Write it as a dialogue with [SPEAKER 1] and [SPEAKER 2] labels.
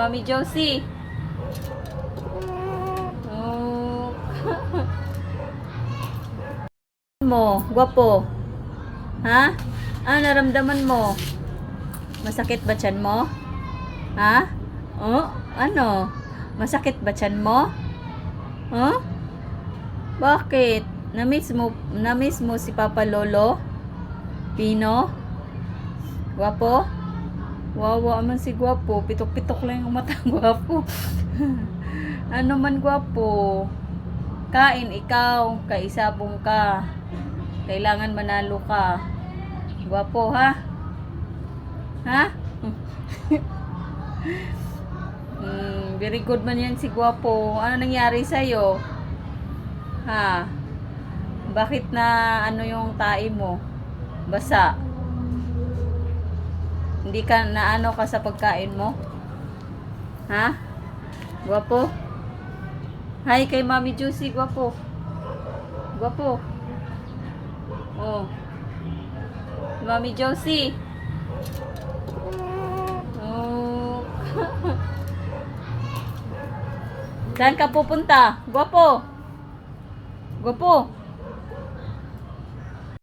[SPEAKER 1] Mami Josie. Oh. Mo, gwapo. Ha? Ano naramdaman mo? Masakit ba tiyan mo? Ha? Oh, ano? Masakit ba tiyan mo? Huh? Bakit? Na-miss mo si Papa Lolo? Pino? Gwapo? Wawa man si gwapo. Pitok-pitok lang yung mata. Gwapo. Ano man gwapo? Kain ikaw. Kaisabong ka. Kailangan manalo ka. Gwapo ha? Ha? Very good man yan si gwapo. Ano nangyari sa'yo? Ha? Bakit na ano yung tae mo? Basa? Hindi ka na ano ka sa pagkain mo? Ha? Gwapo? Hi kay Mami Juicy, gwapo. Gwapo. Oh. Mami Josie. Oh. Saan ka pupunta? Gwapo. Gwapo.